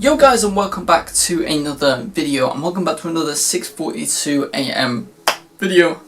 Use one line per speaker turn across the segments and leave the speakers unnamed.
Yo guys, and welcome back to another video, and welcome back to another 6:42 AM video.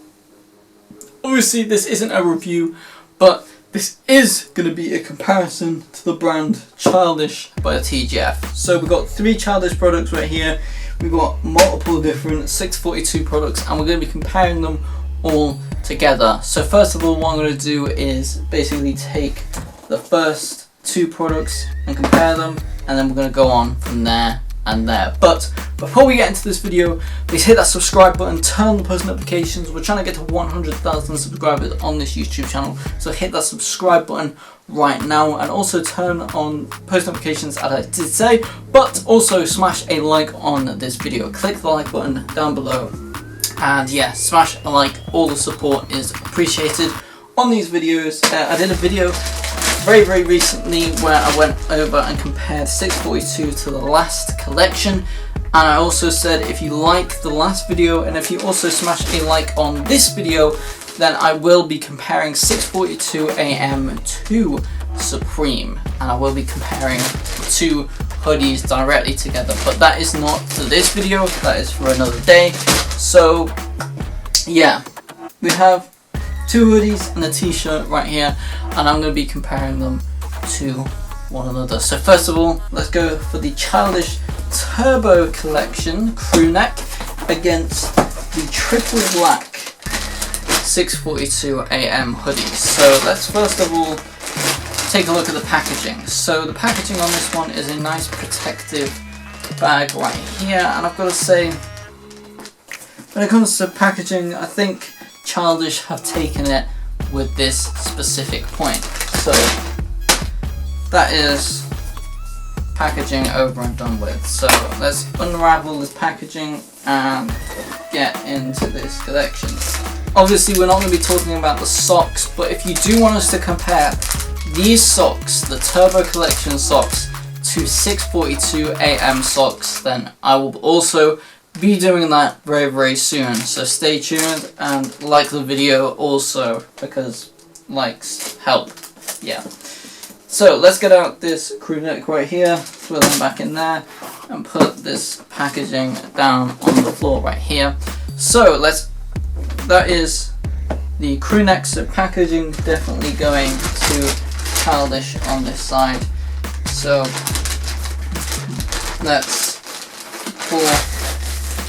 Obviously this isn't a review, but this is going to be a comparison to the brand Childish by TGF. So we've got 3 Childish products right here, we've got multiple different 642 products, and we're going to be comparing them all together. So first of all, what I'm going to do is basically take the first 2 products and compare them, and then we're going to go on from there and there. But before we get into this video, please hit that subscribe button, turn on the post notifications. We're trying to get to 100,000 subscribers on this YouTube channel, so hit that subscribe button right now, and also turn on post notifications as I did say, but also smash a like on this video. Click the like button down below, and yeah, smash a like. All the support is appreciated on these videos. I did a video very recently where I went over and compared 642 to the last collection, and I also said if you like the last video and if you also smash a like on this video, then I will be comparing 642 AM to Supreme, and I will be comparing the 2 hoodies directly together, but that is not for this video, that is for another day. So yeah, we have 2 hoodies and a t-shirt right here, and I'm going to be comparing them to one another. So first of all, let's go for the Childish Turbo Collection crew neck against the triple black 642 AM hoodies. So let's first of all take a look at the packaging. So the packaging on this one is a nice protective bag right here, and I've got to say, when it comes to packaging, I think Childish have taken it with this specific point. So that is packaging over and done with. So let's unravel this packaging and get into this collection. Obviously we're not going to be talking about the socks, but if you do want us to compare these socks, the Turbo Collection socks, to 642 AM socks, then I will also be doing that very soon. So stay tuned and like the video also, because likes help. Yeah. So let's get out this crew neck right here, throw them back in there, and put this packaging down on the floor right here. So that is the crew neck. So packaging definitely going to Childish on this side. So let's pull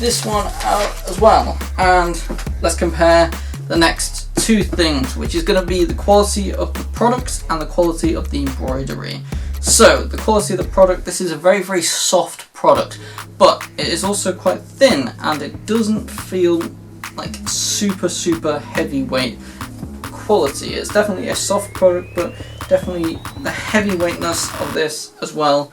this one out as well, and let's compare the next 2 things, which is going to be the quality of the products and the quality of the embroidery. So the quality of the product, this is a very soft product, but it is also quite thin, and it doesn't feel like super heavyweight quality. It's definitely a soft product, but definitely the heavyweightness of this as well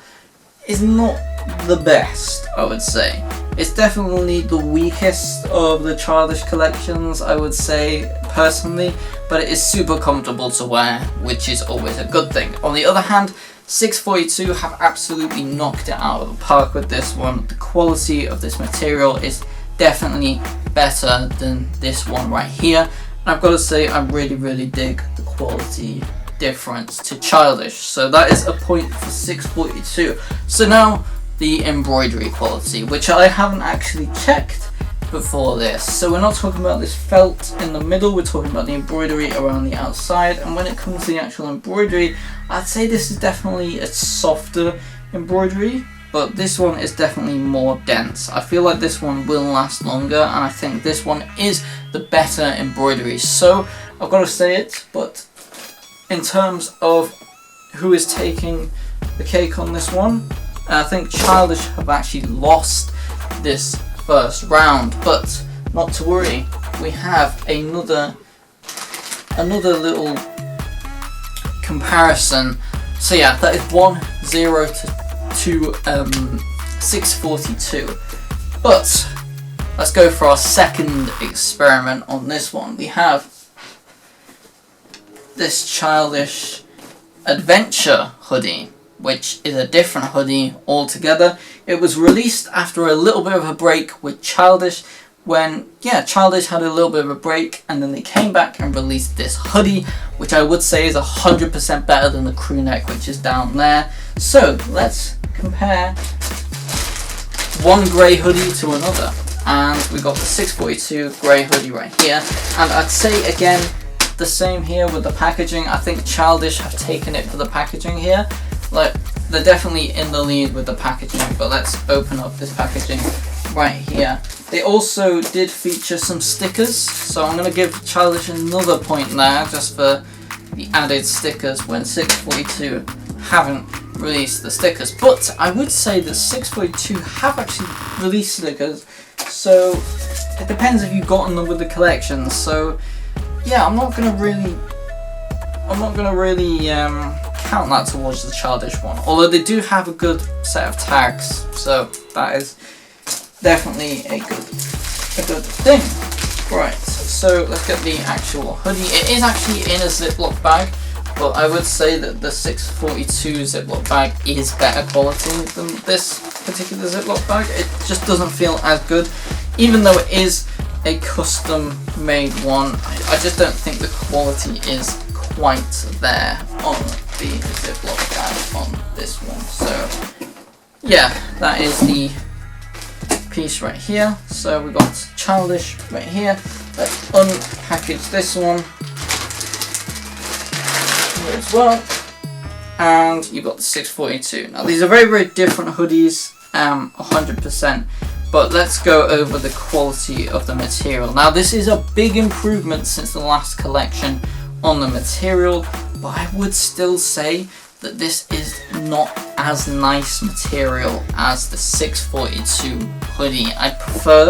is not the best, I would say. It's definitely the weakest of the Childish collections, I would say, personally, but it is super comfortable to wear, which is always a good thing. On the other hand, 642 have absolutely knocked it out of the park with this one. The quality of this material is definitely better than this one right here, and I've got to say I really dig the quality difference to Childish. So that is a point for 642. So now the embroidery quality, which I haven't actually checked before this. So we're not talking about this felt in the middle, we're talking about the embroidery around the outside. And when it comes to the actual embroidery, I'd say this is definitely a softer embroidery, but this one is definitely more dense. I feel like this one will last longer, and I think this one is the better embroidery. So I've got to say it, but in terms of who is taking the cake on this one, I think Childish have actually lost this first round, but not to worry, we have another little comparison. So yeah, that is 1-0 to 642. But let's go for our second experiment on this one. We have this Childish Adventure hoodie, which is a different hoodie altogether. It was released after a little bit of a break with Childish, when Childish had a little bit of a break, and then they came back and released this hoodie, which I would say is 100% better than the crew neck, which is down there. So let's compare one grey hoodie to another, and we got the 642 grey hoodie right here, and I'd say again the same here with the packaging. I think Childish have taken it for the packaging here. Like, they're definitely in the lead with the packaging, but let's open up this packaging right here. They also did feature some stickers, so I'm going to give Childish another point now just for the added stickers when 642 haven't released the stickers. But I would say that 642 have actually released stickers, so it depends if you've gotten them with the collection. So yeah, I'm not gonna really count that towards the Childish one, although they do have a good set of tags, so that is definitely a good thing. Right, so let's get the actual hoodie. It is actually in a Ziploc bag, but I would say that the 642 Ziploc bag is better quality than this particular Ziploc bag. It just doesn't feel as good, even though it is a custom made one. I just don't think the quality is quite there on the Ziploc bag on this one. So yeah, that is the piece right here. So we've got Childish right here. Let's unpackage this one here as well, and you've got the 642. Now these are very, very different hoodies, 100%, but let's go over the quality of the material. Now this is a big improvement since the last collection on the material, but I would still say that this is not as nice material as the 642 hoodie. I prefer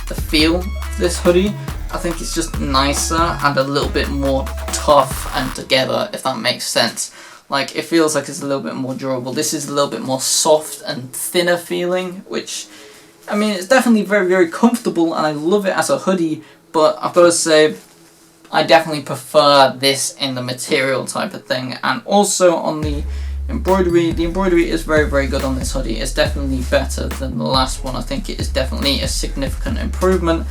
the feel of this hoodie. I think it's just nicer and a little bit more tough and together, if that makes sense. Like, it feels like it's a little bit more durable. This is a little bit more soft and thinner feeling, which, I mean, it's definitely very, very comfortable and I love it as a hoodie, but I've got to say, I definitely prefer this in the material type of thing. And also on the embroidery is very, very good on this hoodie. It's definitely better than the last one. I think it is definitely a significant improvement,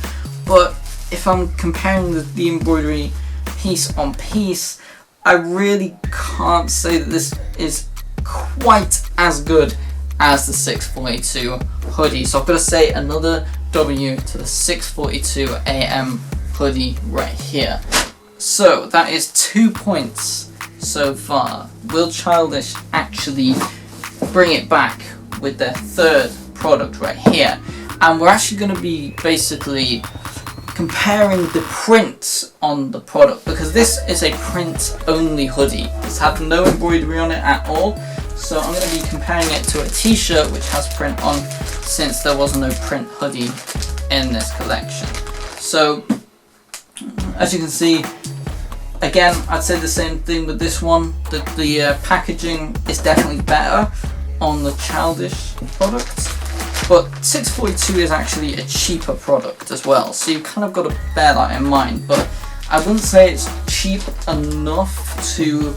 but if I'm comparing the embroidery piece on piece, I really can't say that this is quite as good as the 642 hoodie. So I've got to say another W to the 642 AM hoodie right here. So that is 2 points so far. Will Childish actually bring it back with their third product right here? And we're actually going to be basically comparing the print on the product, because this is a print only hoodie. It's had no embroidery on it at all, so I'm going to be comparing it to a t-shirt which has print on, since there was no print hoodie in this collection. So as you can see, again, I'd say the same thing with this one, that the packaging is definitely better on the Childish product. But 642 is actually a cheaper product as well, so you've kind of got to bear that in mind. But I wouldn't say it's cheap enough to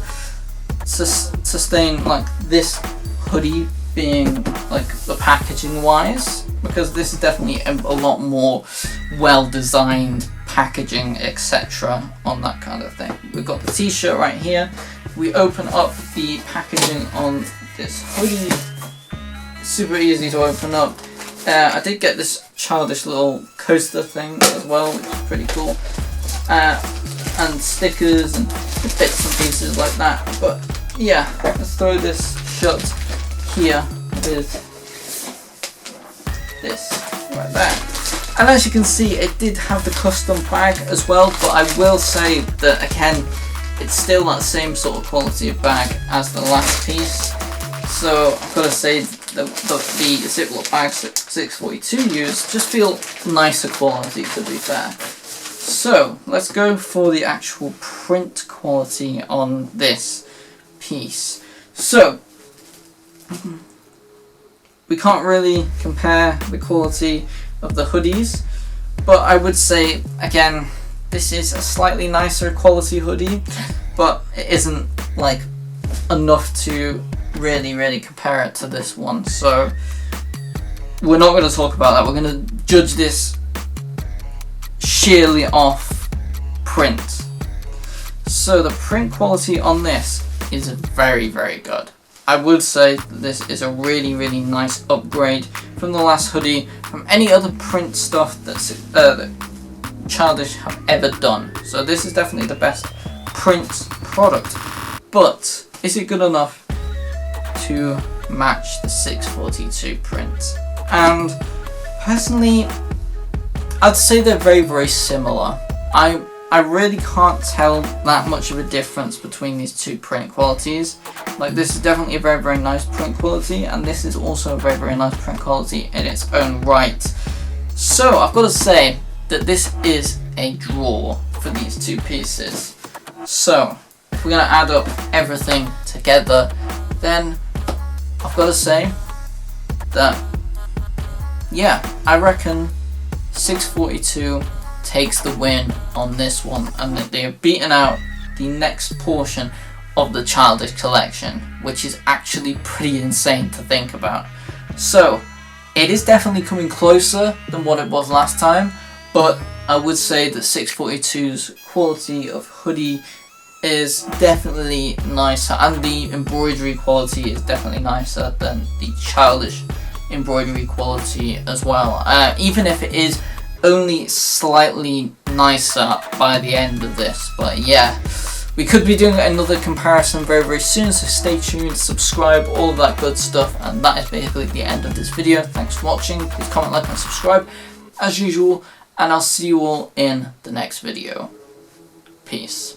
sustain like this hoodie being like the packaging wise, because this is definitely a lot more well designed packaging, etc. on that kind of thing. We've got the t-shirt right here. We open up the packaging on this hoodie. Super easy to open up. I did get this Childish little coaster thing as well, which is pretty cool. And stickers and bits and pieces like that. But yeah, let's throw this shut here with this right there. And as you can see, it did have the custom bag as well, but I will say that again, it's still that same sort of quality of bag as the last piece. So I've got to say the Ziploc bags that 642 use just feel nicer quality, to be fair. So let's go for the actual print quality on this piece. So we can't really compare the quality of the hoodies, but I would say again, this is a slightly nicer quality hoodie, but it isn't like enough to really compare it to this one. So we're not going to talk about that. We're going to judge this sheerly off print. So the print quality on this is very good. I would say that this is a really, really nice upgrade from the last hoodie, from any other print stuff that Childish have ever done. So this is definitely the best print product. But is it good enough to match the 642 print? And personally, I'd say they're very, very similar. I really can't tell that much of a difference between these two print qualities. Like, this is definitely a very, very nice print quality, and this is also a very, very nice print quality in its own right. So I've got to say that this is a draw for these two pieces. So if we're going to add up everything together, then I've got to say that, yeah, I reckon 642 takes the win on this one, and that they have beaten out the next portion of the Childish collection, which is actually pretty insane to think about. So it is definitely coming closer than what it was last time, but I would say that 642's quality of hoodie is definitely nicer, and the embroidery quality is definitely nicer than the Childish embroidery quality as well, even if it is only slightly nicer by the end of this. But yeah, we could be doing another comparison very, very soon, so stay tuned, subscribe, all of that good stuff. And that is basically the end of this video. Thanks for watching. Please comment, like and subscribe as usual, and I'll see you all in the next video. Peace.